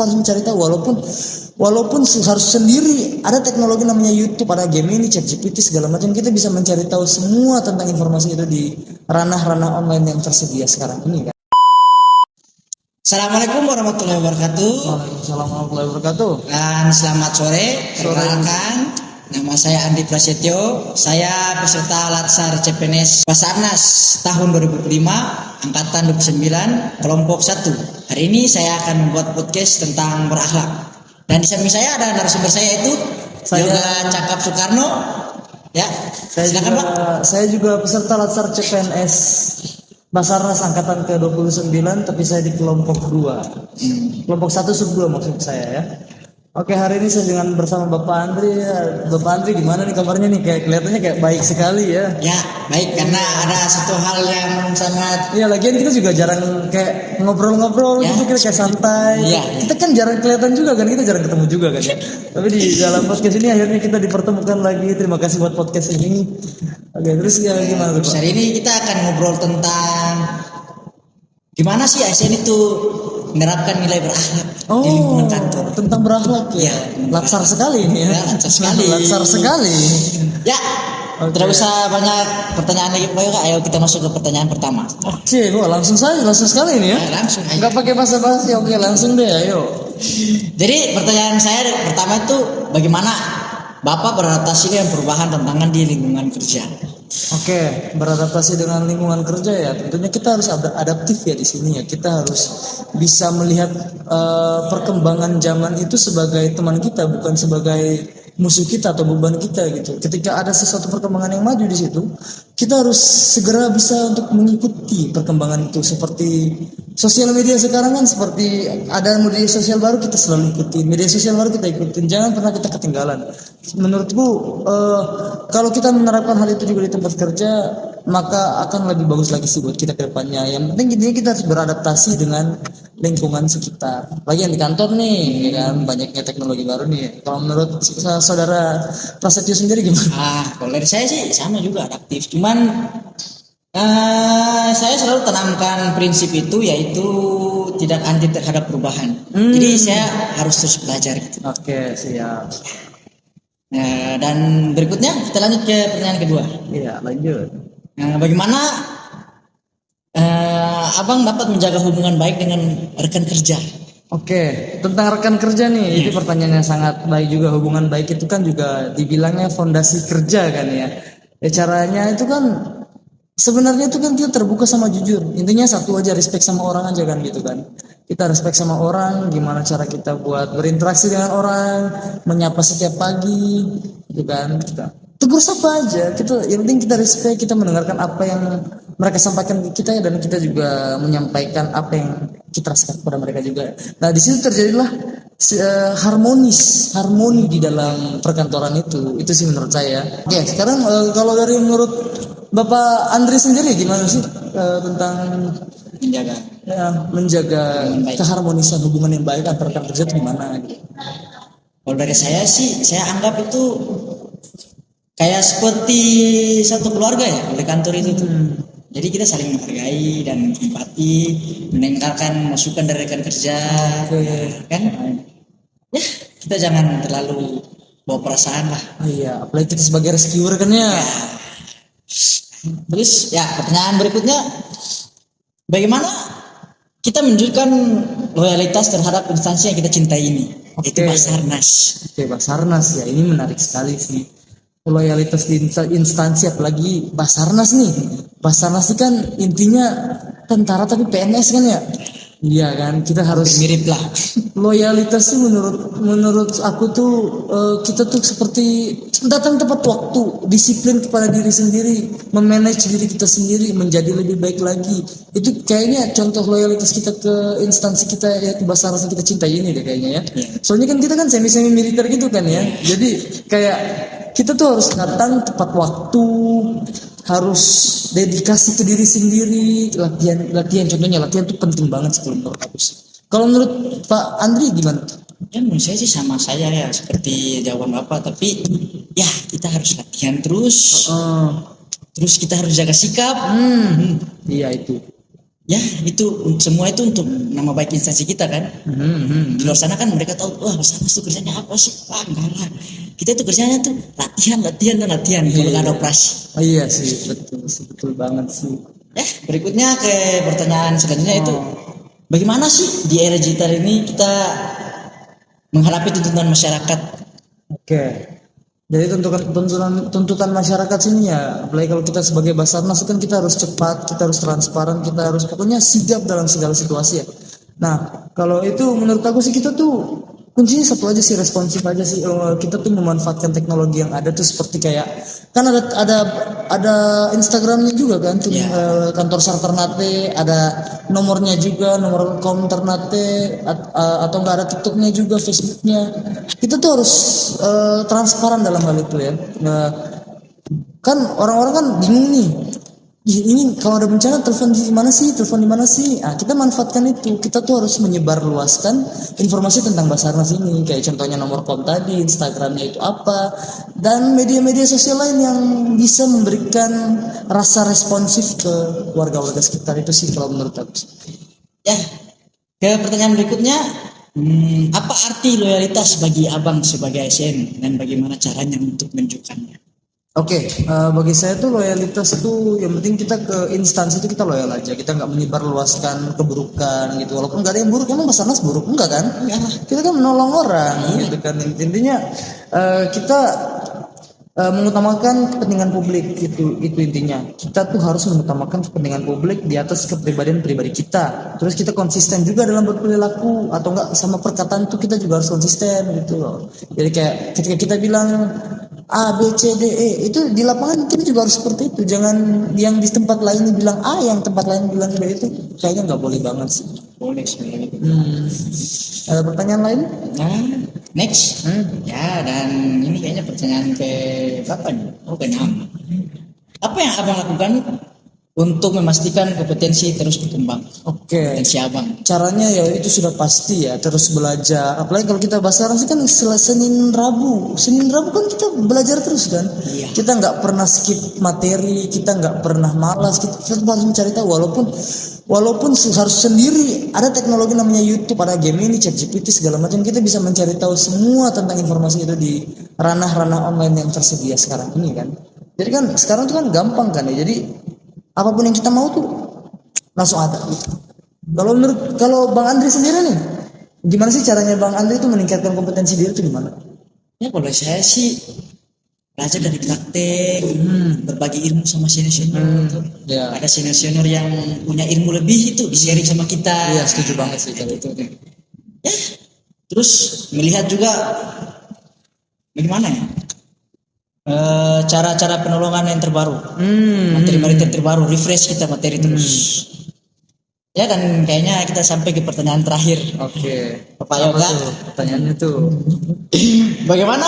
harus mencari tahu, walaupun harus sendiri. Ada teknologi namanya YouTube, ada Gemini, ChatGPT segala macam, kita bisa mencari tahu semua tentang informasi itu di ranah-ranah online yang tersedia sekarang ini kan. Assalamualaikum warahmatullahi wabarakatuh. Waalaikumsalam warahmatullahi wabarakatuh. Dan selamat sore. Perkenalkan, nama saya Andi Prasetyo. Saya peserta Latsar CPNS Basarnas tahun 2005, angkatan 29, kelompok 1. Hari ini saya akan membuat podcast tentang berakhlak. Dan di samping saya ada narasumber saya itu Yoga Cakap Soekarno. Ya, silakan Pak. Saya juga peserta Latsar CPNS Basarnas angkatan ke-29, tapi saya di kelompok 2. Kelompok 1 sub 2 maksud saya ya. Oke, hari ini saya dengan bersama Bapak Andri. Bapak Andri gimana nih kabarnya nih? Kayak kelihatannya kayak baik sekali ya. Ya, baik karena ada satu hal yang sangat. Ya, lagian kita juga jarang kayak ngobrol-ngobrol Ya, gitu, kita kayak santai. Ya. Kita kan jarang kelihatan juga kan, kita jarang ketemu juga kan ya. Tapi di dalam podcast ini akhirnya kita dipertemukan lagi. Terima kasih buat podcast ini. Oke, terus ya gimana tuh, Pak? Hari ini kita akan ngobrol tentang gimana sih ASN itu menerapkan nilai berakhlak di lingkungan kantor. Tentang berakhlak ya. Latsar sekali ini ya. Ya, latsar sekali. Latsar sekali. Ya, tidak usah banyak pertanyaan lagi Pak Yoga. Ayo kita masuk ke pertanyaan pertama. Oke, langsung sekali ini ya. Langsung aja. Nggak pakai basa-basi, oke langsung deh, ayo. Jadi pertanyaan saya pertama itu bagaimana Bapak beradaptasi dengan perubahan tantangan di lingkungan kerja? Oke, beradaptasi dengan lingkungan kerja ya. Tentunya kita harus adaptif ya di sini ya. Kita harus bisa melihat perkembangan zaman itu sebagai teman kita, bukan sebagai musuh kita atau beban kita gitu. Ketika ada sesuatu perkembangan yang maju di situ, kita harus segera bisa untuk mengikuti perkembangan itu. Seperti sosial media sekarang kan, seperti ada media sosial baru kita selalu ikutin, media sosial baru kita ikutin. Jangan pernah kita ketinggalan. Menurutku kalau kita menerapkan hal itu juga di tempat kerja, maka akan lebih bagus lagi sih buat kita ke depannya. Yang penting intinya kita harus beradaptasi dengan lingkungan sekitar. Lagi yang di kantor nih, ya kan, banyaknya teknologi baru nih. Kalau menurut saudara Prasetyo sendiri gimana? Kalau dari saya sih sama juga adaptif. Cuman saya selalu tanamkan prinsip itu, yaitu tidak anti terhadap perubahan. Jadi saya harus terus belajar gitu. Oke, siap. Nah, dan berikutnya kita lanjut ke pertanyaan kedua. Iya, lanjut. Bagaimana Abang dapat menjaga hubungan baik dengan rekan kerja? Oke, tentang rekan kerja nih, itu pertanyaan yang sangat baik juga. Hubungan baik itu kan juga dibilangnya fondasi kerja kan ya. Caranya itu kan sebenarnya itu kan kita terbuka sama jujur. Intinya satu aja, respect sama orang aja kan gitu kan. Kita respect sama orang, gimana cara kita buat berinteraksi dengan orang, menyapa setiap pagi gitu kan. Kita tegur sapa aja. Yang penting kita respect, kita mendengarkan apa yang mereka sampaikan ke kita, dan kita juga menyampaikan apa yang kita rasakan kepada mereka juga. Nah, di situ terjadilah harmoni di dalam perkantoran itu. Itu sih menurut saya. Oke, sekarang kalau dari menurut Bapak Andri sendiri gimana sih tentang menjaga keharmonisan hubungan yang baik antara rekan kerja itu gimana gitu? Kalau dari saya sih, saya anggap itu kayak seperti satu keluarga ya oleh kantor itu tuh. Jadi kita saling menghargai dan empati, mendengarkan masukan dari rekan kerja, kan? Ya, kita jangan terlalu bawa perasaan lah. Iya, apalagi kita sebagai rescuer kan ya. Terus ya, pertanyaan berikutnya, bagaimana kita menunjukkan loyalitas terhadap instansi yang kita cintai ini? Itu Basarnas. Oke, Basarnas ya, ini menarik sekali sih. Loyalitas di instansi, apalagi Basarnas nih. Basarnas itu kan intinya tentara tapi PNS kan ya. Iya kan, kita harus mirip lah. Loyalitas tuh menurut aku tuh kita tuh seperti datang tepat waktu, disiplin kepada diri sendiri, memanage diri kita sendiri menjadi lebih baik lagi. Itu kayaknya contoh loyalitas kita ke instansi kita, yaitu Basarnas yang kita cintai ini deh kayaknya ya. Soalnya kan kita kan semi militer gitu kan ya. Jadi kayak kita tuh harus datang tepat waktu, harus dedikasi ke diri sendiri, latihan contohnya latihan tuh penting banget sih menurut aku sih. Kalau menurut Pak Andri gimana? Ya menurut saya sih sama saya ya, seperti jawaban Bapak, tapi ya kita harus latihan terus. Terus kita harus jaga sikap. Iya itu. Ya itu semua itu untuk nama baik instansi kita kan. Di luar sana kan mereka tahu, wah Basarnas tuh kerjanya apa sih? Wah enggak lah. Kita tuh kerjanya tuh latihan kalau nggak ada operasi. Oh, iya sih, betul banget sih. Berikutnya ke pertanyaan selanjutnya itu, bagaimana sih di era digital ini kita menghadapi tuntutan masyarakat? Oke. Jadi tuntutan masyarakat sini ya, apalagi kalau kita sebagai Basarnas kan kita harus cepat, kita harus transparan, kita harus pokoknya sigap dalam segala situasi ya. Nah, kalau itu menurut aku sih kita tuh kuncinya satu aja sih, responsif aja sih. Kita tuh memanfaatkan teknologi yang ada tuh seperti kayak kan ada Instagramnya juga kan, tuh kantor SAR Ternate, ada nomornya juga, nomor kom Ternate, atau enggak ada TikToknya juga, Facebooknya. Kita tuh harus transparan dalam hal itu ya. Kan orang-orang kan bingung nih. Ini kalau ada bencana telepon di mana sih? Nah, kita manfaatkan itu. Kita tuh harus menyebarluaskan informasi tentang Basarnas ini. Kayak contohnya nomor kom tadi, Instagramnya itu apa, dan media-media sosial lain yang bisa memberikan rasa responsif ke warga-warga sekitar itu sih kalau menurut aku. Ya, ke pertanyaan berikutnya, apa arti loyalitas bagi Abang sebagai ASN dan bagaimana caranya untuk menunjukkannya? Oke, bagi saya tuh loyalitas itu yang penting kita ke instansi itu kita loyal aja, kita nggak menyebarluaskan keburukan gitu, walaupun nggak ada yang buruk. Emang Basarnas buruk enggak kan? Kita kan menolong orang gitu kan. Intinya kita mengutamakan kepentingan publik, itu intinya. Kita tuh harus mengutamakan kepentingan publik di atas kepribadian pribadi kita. Terus kita konsisten juga dalam berperilaku, atau enggak sama perkataan itu kita juga harus konsisten gitu loh. Jadi kayak ketika kita bilang A, B, C, D, E, itu di lapangan kita juga harus seperti itu. Jangan yang di tempat lain bilang A, yang tempat lain bilang B, itu kayaknya nggak boleh banget sih. Boleh sebenarnya. Ada pertanyaan lain? Nah, next. Ya, dan ini kayaknya pertanyaan ke berapa nih? Oh, ke 6. Apa yang Abang lakukan untuk memastikan kompetensi terus berkembang? Oke. Potensi Abang. Caranya ya itu sudah pasti ya, terus belajar. Apalagi kalau kita Basarnas kan Senin Rabu kan kita belajar terus kan. Iya. Kita nggak pernah skip materi, kita nggak pernah malas. Kita harus mencari tahu, walaupun harus sendiri. Ada teknologi namanya YouTube, ada Gemini, ChatGPT segala macam. Kita bisa mencari tahu semua tentang informasi itu di ranah-ranah online yang tersedia sekarang ini kan. Jadi kan sekarang tuh kan gampang kan ya. Jadi apapun yang kita mau tuh langsung ada gitu. Kalau Bang Andri sendiri nih, gimana sih caranya Bang Andri itu meningkatkan kompetensi diri itu gimana? Ya kalau saya sih belajar dari praktek, berbagi ilmu sama senior-senior. Ya. Ada senior-senior yang punya ilmu lebih itu di-sharing sama kita. Iya, setuju banget sih kalau itu. Ya, terus melihat juga bagaimana ya cara-cara penolongan yang terbaru, materi-materi terbaru, refresh kita materi terus. Ya, dan kayaknya kita sampai ke pertanyaan terakhir. Oke. Bapak Yoga, pertanyaannya tuh bagaimana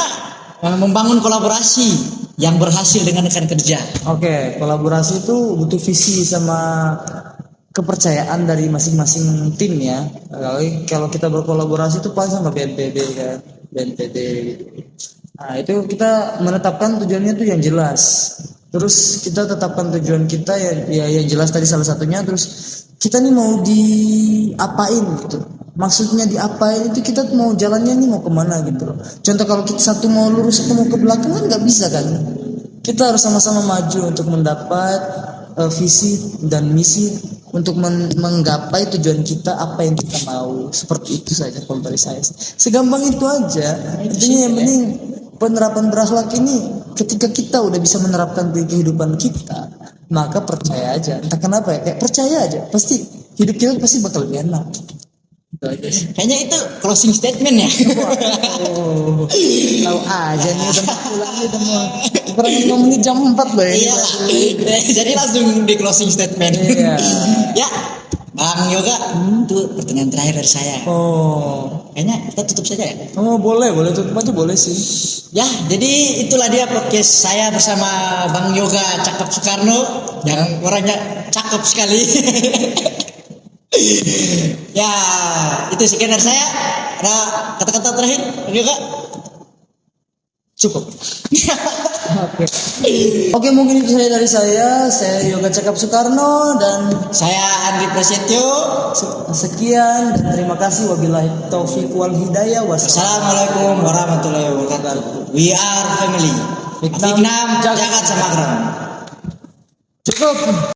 membangun kolaborasi yang berhasil dengan rekan kerja? Oke, kolaborasi itu butuh visi sama kepercayaan dari masing-masing tim ya. Kalau kita berkolaborasi itu paling sama BNPB kan, BNPB gitu. Nah, itu kita menetapkan tujuannya tuh yang jelas. Terus kita tetapkan tujuan kita ya yang jelas tadi salah satunya. Terus kita nih mau diapain gitu. Maksudnya diapain itu, kita mau jalannya nih mau kemana gitu loh. Contoh kalau kita satu mau lurus, satu mau ke belakang kan nggak bisa kan. Kita harus sama-sama maju untuk mendapat visi dan misi untuk menggapai tujuan kita, apa yang kita mau. Seperti itu saja kalau dari saya. Segampang itu aja. Intinya yang penting penerapan berakhlak ini, ketika kita udah bisa menerapkan di kehidupan kita, maka percaya aja. Entah kenapa ya, kayak percaya aja, pasti hidup kita pasti bakal lebih enak. Kayaknya itu closing statement ya. Tahu aja nih, udah pulang nih, udah mau kurang 5 menit jam 4 loh ya. Iya. Jadi langsung di closing statement. Iya. Ya, Bang Yoga, itu pertanyaan terakhir dari saya. Kayaknya kita tutup saja ya. Boleh tutup aja, boleh sih. Ya, jadi itulah dia podcast saya bersama Bang Yoga Cakep Soekarno yang orangnya cakep sekali. Ya, itu sekian dari saya. Ada kata-kata terakhir, Bang Yoga? Cukup. Oke. Oke, mungkin itu saja dari saya. Saya Yoga Cakap Soekarno dan Saya Andri Prasetyo. sekian dan terima kasih. Wabillahi taufiq wal hidayah. Assalamualaikum warahmatullahi wabarakatuh. We are family. Vietnam Jagat Samagram. Cukup.